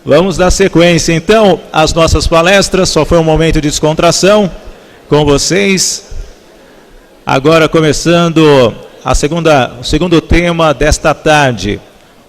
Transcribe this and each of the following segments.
Vamos dar sequência, então, às nossas palestras. Só foi um momento de descontração com vocês. Agora, começando o segundo tema desta tarde.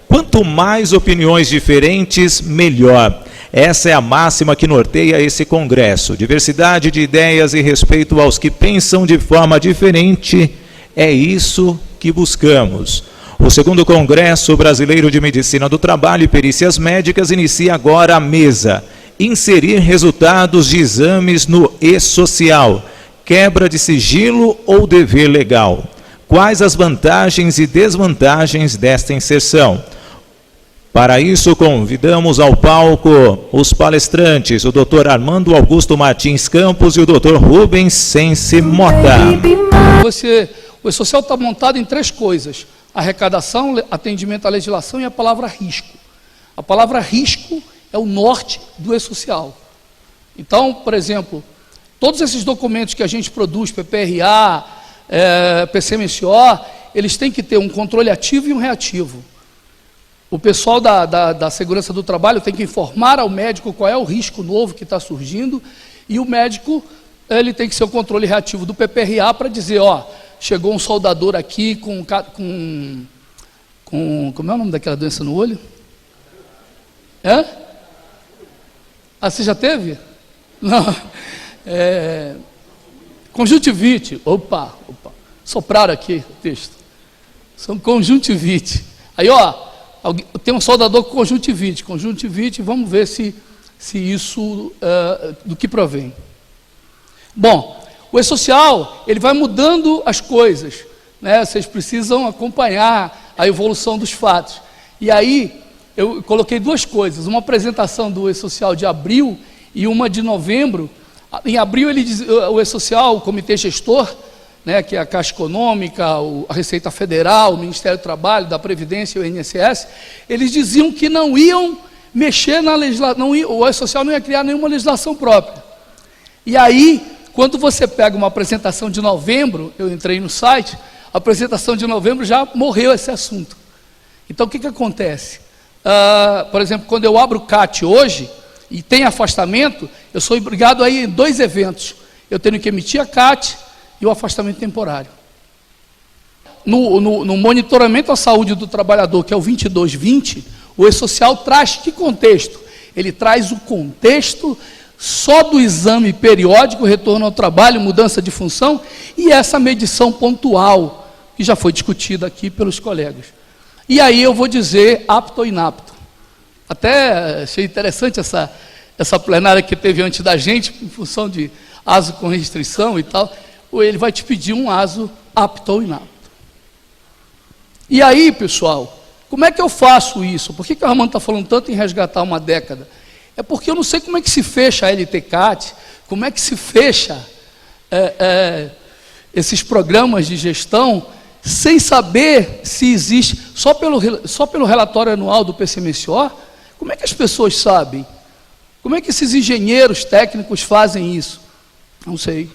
Quanto mais opiniões diferentes, melhor. Essa é a máxima que norteia esse congresso. Diversidade de ideias e respeito aos que pensam de forma diferente. É isso que buscamos. O segundo Congresso Brasileiro de Medicina do Trabalho e Perícias Médicas inicia agora a mesa. Inserir resultados de exames no e-social. Quebra de sigilo ou dever legal? Quais as vantagens e desvantagens desta inserção? Para isso, convidamos ao palco os palestrantes, o Dr. Armando Augusto Martins Campos e o Dr. Rubens Sense Mota. O e-social está montado em 3 coisas: arrecadação, atendimento à legislação e a palavra risco. A palavra risco é o norte do e-social. Então, por exemplo, todos esses documentos que a gente produz, PPRA, PCMSO, eles têm que ter um controle ativo e um reativo. O pessoal da segurança do trabalho tem que informar ao médico qual é o risco novo que está surgindo, e o médico ele tem que ser o controle reativo do PPRA para dizer, ó, chegou um soldador aqui com como é o nome daquela doença no olho? Ah, você já teve? Não. Conjuntivite. Opa. Sopraram aqui o texto. São conjuntivite. Aí, ó, tem um soldador com conjuntivite. Conjuntivite, vamos ver se isso do que provém. Bom, o e-social, ele vai mudando as coisas, né? Vocês precisam acompanhar a evolução dos fatos. E aí, eu coloquei 2 coisas, uma apresentação do e-social de abril e uma de novembro. Em abril, o e-social, o comitê gestor, né, que é a Caixa Econômica, a Receita Federal, o Ministério do Trabalho, da Previdência e o INSS, eles diziam que não iam mexer na legislação, o e-social não ia criar nenhuma legislação própria. E aí, quando você pega uma apresentação de novembro, eu entrei no site, a apresentação de novembro já morreu esse assunto. Então, o que acontece? Por exemplo, quando eu abro o CAT hoje, e tem afastamento, eu sou obrigado a ir em 2 eventos. Eu tenho que emitir a CAT e o afastamento temporário. No monitoramento à saúde do trabalhador, que é o 2220, o e-social traz que contexto? Ele traz o contexto só do exame periódico, retorno ao trabalho, mudança de função, e essa medição pontual, que já foi discutida aqui pelos colegas. E aí eu vou dizer apto ou inapto. Até achei interessante essa plenária que teve antes da gente, em função de ASO com restrição e tal, ele vai te pedir um ASO apto ou inapto. E aí, pessoal, como é que eu faço isso? Por que o Armando está falando tanto em resgatar uma década? É porque eu não sei como é que se fecha a LTCAT, como é que se fecha esses programas de gestão, sem saber se existe, só pelo relatório anual do PCMSO, como é que as pessoas sabem? Como é que esses engenheiros técnicos fazem isso? Não sei.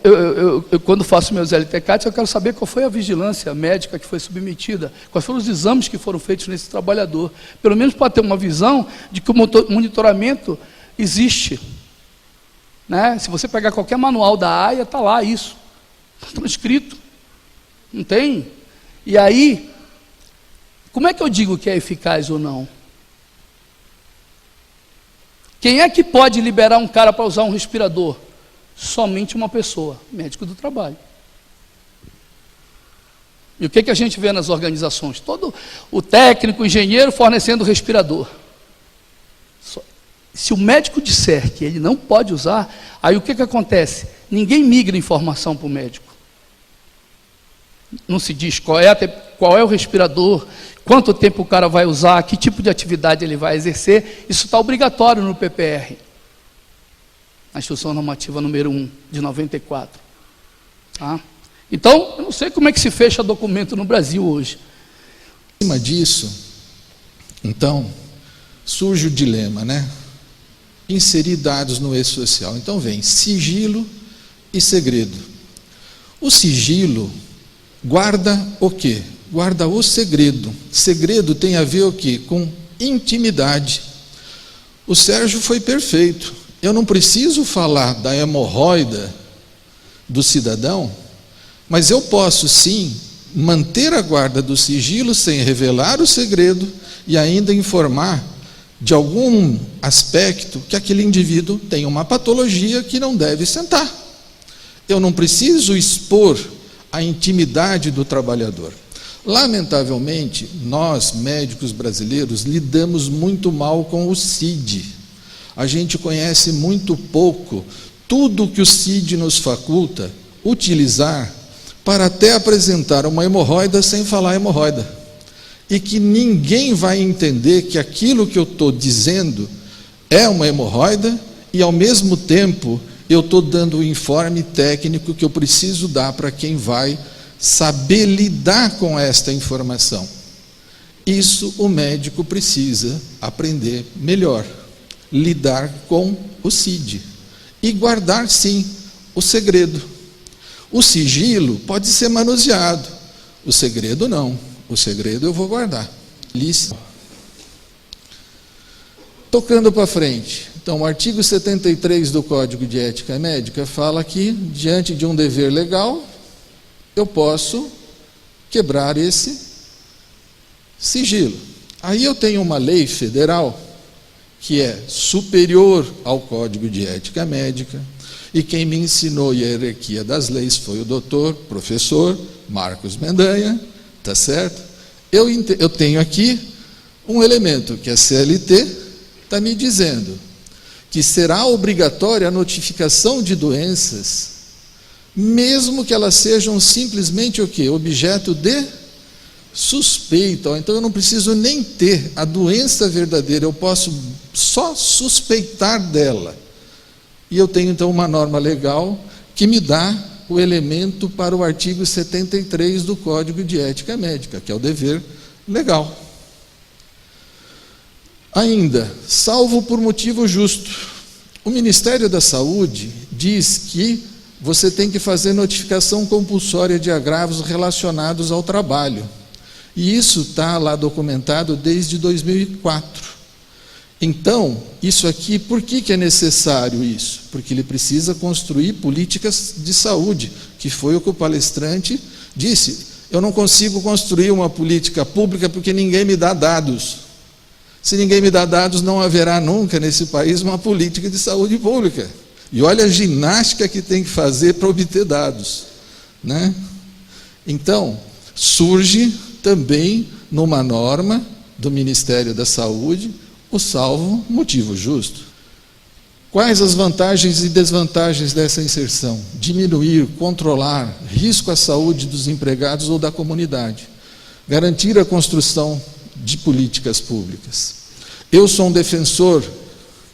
Eu quando faço meus LTCAT, eu quero saber qual foi a vigilância médica que foi submetida, quais foram os exames que foram feitos nesse trabalhador, pelo menos para ter uma visão de que o monitoramento existe. Né? Se você pegar qualquer manual da AIA, está lá isso, transcrito, não tem? E aí, como é que eu digo que é eficaz ou não? Quem é que pode liberar um cara para usar um respirador? Somente uma pessoa, médico do trabalho. E o que a gente vê nas organizações? Todo o técnico, o engenheiro fornecendo respirador. Se o médico disser que ele não pode usar, aí o que acontece? Ninguém migra informação para o médico. Não se diz qual é o respirador, quanto tempo o cara vai usar, que tipo de atividade ele vai exercer. Isso está obrigatório no PPR. A Instrução Normativa número 1, de 94. Tá? Então, eu não sei como é que se fecha documento no Brasil hoje. Em cima disso, então, surge o dilema, né? Inserir dados no e-social. Então vem sigilo e segredo. O sigilo guarda o quê? Guarda o segredo. Segredo tem a ver o quê? Com intimidade. O Sérgio foi perfeito. Eu não preciso falar da hemorroida do cidadão, mas eu posso sim manter a guarda do sigilo sem revelar o segredo e ainda informar de algum aspecto que aquele indivíduo tem uma patologia que não deve sentar. Eu não preciso expor a intimidade do trabalhador. Lamentavelmente, nós, médicos brasileiros, lidamos muito mal com o CID. A gente conhece muito pouco tudo que o CID nos faculta utilizar para até apresentar uma hemorroida sem falar hemorroida. E que ninguém vai entender que aquilo que eu estou dizendo é uma hemorroida e, ao mesmo tempo, eu estou dando o informe técnico que eu preciso dar para quem vai saber lidar com esta informação. Isso o médico precisa aprender melhor, lidar com o CID e guardar, sim, o segredo. O sigilo pode ser manuseado, o segredo não. O segredo eu vou guardar. Lícito. Tocando para frente. Então, o artigo 73 do Código de Ética Médica fala que, diante de um dever legal, eu posso quebrar esse sigilo. Aí eu tenho uma lei federal que é superior ao Código de Ética Médica, e quem me ensinou a hierarquia das leis foi o doutor, professor Marcos Mendanha, tá certo? Eu tenho aqui um elemento que a CLT está me dizendo que será obrigatória a notificação de doenças, mesmo que elas sejam simplesmente o quê? Objeto de suspeita. Então eu não preciso nem ter a doença verdadeira, eu posso só suspeitar dela. E eu tenho então uma norma legal que me dá o elemento para o artigo 73 do Código de Ética Médica, que é o dever legal. Ainda, salvo por motivo justo. O Ministério da Saúde diz que você tem que fazer notificação compulsória de agravos relacionados ao trabalho. E isso está lá documentado desde 2004. Então, isso aqui, por que é necessário isso? Porque ele precisa construir políticas de saúde, que foi o que o palestrante disse. Eu não consigo construir uma política pública porque ninguém me dá dados. Se ninguém me dá dados, não haverá nunca nesse país uma política de saúde pública. E olha a ginástica que tem que fazer para obter dados, né? Então, surge também numa norma do Ministério da Saúde o salvo motivo justo. Quais as vantagens e desvantagens dessa inserção? Diminuir, controlar risco à saúde dos empregados ou da comunidade. Garantir a construção de políticas públicas. Eu sou um defensor,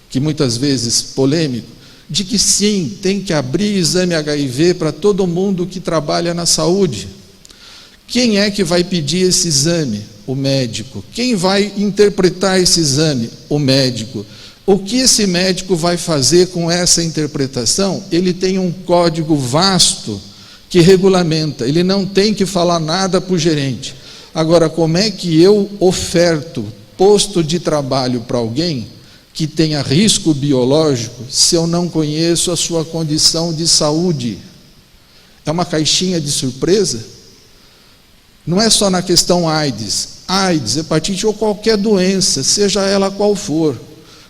que muitas vezes polêmico, de que sim, tem que abrir exame HIV para todo mundo que trabalha na saúde. Quem é que vai pedir esse exame? O médico. Quem vai interpretar esse exame? O médico. O que esse médico vai fazer com essa interpretação? Ele tem um código vasto que regulamenta. Ele não tem que falar nada para o gerente. Agora, como é que eu oferto posto de trabalho para alguém que tenha risco biológico se eu não conheço a sua condição de saúde? É uma caixinha de surpresa? Não é só na questão AIDS, hepatite ou qualquer doença, seja ela qual for.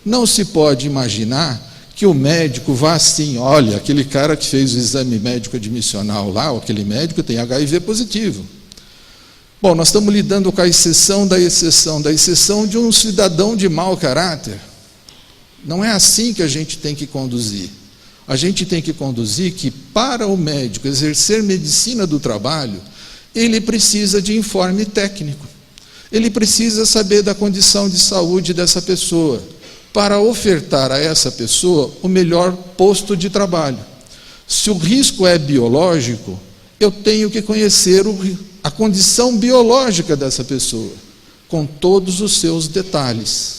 Não se pode imaginar que o médico vá assim, olha, aquele cara que fez o exame médico admissional lá, aquele médico tem HIV positivo. Bom, nós estamos lidando com a exceção da exceção de um cidadão de mau caráter. Não é assim que a gente tem que conduzir. A gente tem que conduzir que, para o médico exercer medicina do trabalho, ele precisa de informe técnico. Ele precisa saber da condição de saúde dessa pessoa, para ofertar a essa pessoa o melhor posto de trabalho. Se o risco é biológico, eu tenho que conhecer a condição biológica dessa pessoa, com todos os seus detalhes.